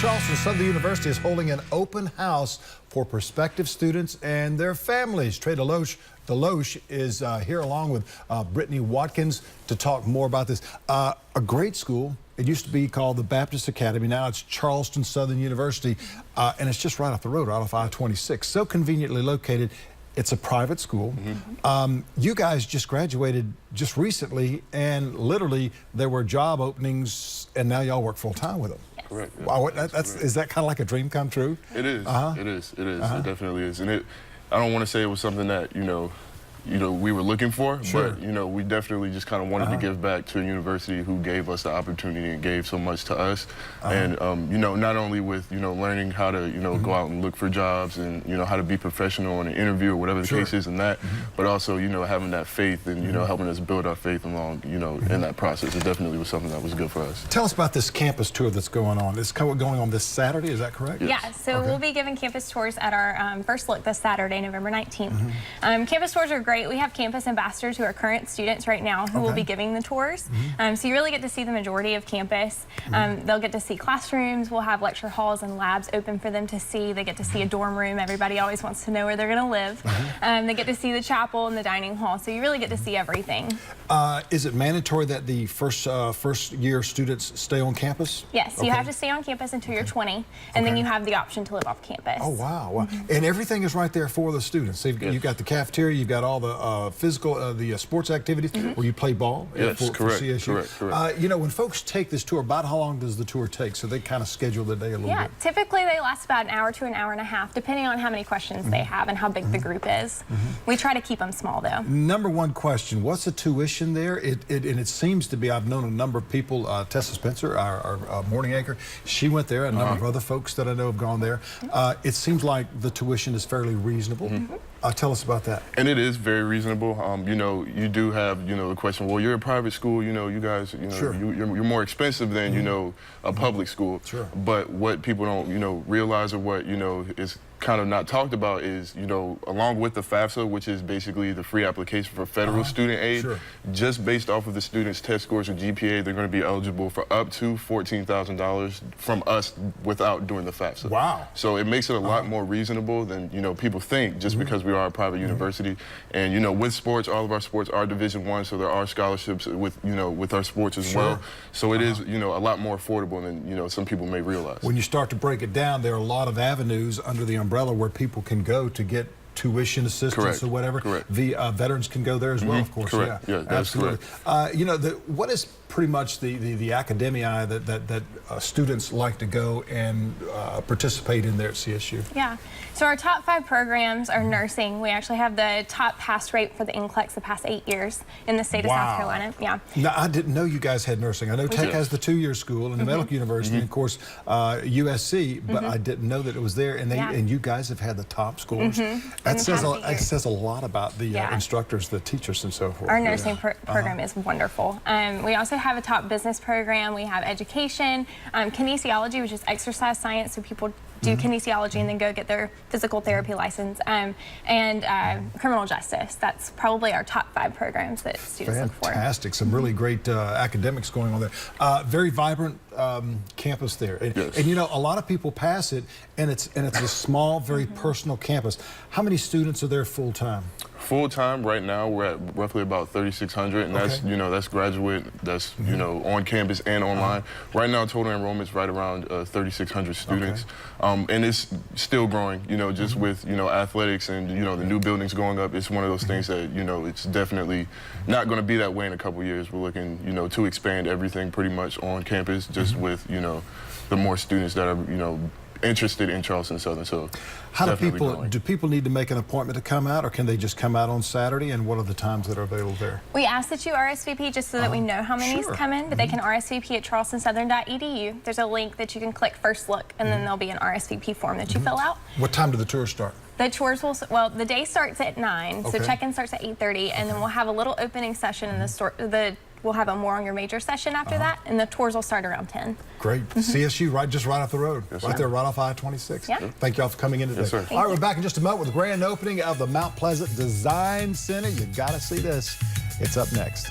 Charleston, Southern University is holding an open house for prospective students and their families. Trey Deloche is here along with Brittany Watkins to talk more about this. A great school. It used to be called the Baptist Academy. Now it's Charleston Southern University, and it's just right off the road, right off I-26. So conveniently located. It's a private school. You guys just graduated just recently, and literally there were job openings, and now y'all work full time with them. Yes. Correct. Yeah. Wow, is that kind of like a dream come true? It is. It is. It is. It definitely is. And I don't want to say it was something that we were looking for, sure. but we definitely just kind of wanted to give back to a university who gave us the opportunity and gave so much to us. And not only with learning how to go out and look for jobs and how to be professional in an interview or whatever the case is in that, but also having that faith and helping us build our faith along in that process. It definitely was something that was good for us. Tell us about this campus tour that's going on. It's going on this Saturday, is that correct? Yes. Yeah, so we'll be giving campus tours at our first look this Saturday, November 19th. Campus tours are great. We have campus ambassadors who are current students right now who will be giving the tours. So you really get to see the majority of campus. They'll get to see classrooms. We'll have lecture halls and labs open for them to see. They get to see a dorm room. Everybody always wants to know where they're going to live. They get to see the chapel and the dining hall. So you really get to see everything. Is it mandatory that the first year students stay on campus? Yes, you have to stay on campus until you're 20, and then you have the option to live off campus. Oh, wow. And everything is right there for the students. So you've got the cafeteria, you've got all the physical, the sports activities where you play ball for CSU. Correct. When folks take this tour, about how long does the tour take? So they kind of schedule the day a little bit. Typically they last about an hour to an hour and a half, depending on how many questions they have and how big the group is. We try to keep them small, though. Number one question, what's the tuition there? And it seems to be, I've known a number of people, Tessa Spencer, our morning anchor, she went there. A number of other folks that I know have gone there. It seems like the tuition is fairly reasonable. Tell us about that. And it is very reasonable. You do have, the question, well, you're a private school, you guys, you're more expensive than, a public school. But what people don't, realize or what, is kind of not talked about is, along with the FAFSA, which is basically the free application for federal student aid, just based off of the students' test scores or GPA, they're going to be eligible for up to $14,000 from us without doing the FAFSA. Wow. So it makes it a lot more reasonable than, people think, just because we are a private university. And, with sports, all of our sports are Division I, so there are scholarships with, with our sports as well. So it is, a lot more affordable than, some people may realize. When you start to break it down, there are a lot of avenues under the umbrella where people can go to get tuition assistance or whatever. The veterans can go there as well, of course. Yeah, that's absolutely. What is pretty much the academia that students like to go and participate in there at CSU? Yeah, so our top 5 programs are nursing. We actually have the top pass rate for the NCLEX the past 8 years in the state of South Carolina. Yeah. Now, I didn't know you guys had nursing. I know Tech has the 2-year school and the Medical University, and of course USC, but I didn't know that it was there. And you guys have had the top scores. That says a lot about the instructors, the teachers, and so forth. Our nursing program is wonderful. We also have a top business program. We have education, kinesiology, which is exercise science, so people do kinesiology and then go get their physical therapy license, and criminal justice. That's probably our top 5 programs that students look for. Fantastic. Some really great academics going on there. Very vibrant campus there. And a lot of people pass it, and it's a small, very personal campus. How many students are there full time? Full time right now we're at roughly about 3,600, and that's that's graduate, that's on campus and online. Right now total enrollment is right around 3,600 students, and it's still growing. Just with athletics and the new buildings going up, it's one of those things that it's definitely not going to be that way in a couple years. We're looking to expand everything pretty much on campus, just with the more students that are interested in Charleston Southern. So how do people need to make an appointment to come out, or can they just come out on Saturday, and what are the times that are available there? We ask that you RSVP just so that we know how many come in, but they can RSVP at charlestonsouthern.edu. There's a link that you can click First Look, and then there'll be an RSVP form that you fill out. What time do the tours start? The tours will, the day starts at 9, so check-in starts at 8:30, and then we'll have a little opening session in we'll have a more on your major session after that, and the tours will start around 10. Great. CSU, just right off the road, right there, right off I-26. Thank y'all for coming in today. Yes, sir. All right, we're back in just a moment with the grand opening of the Mount Pleasant Design Center. You got to see this. It's up next.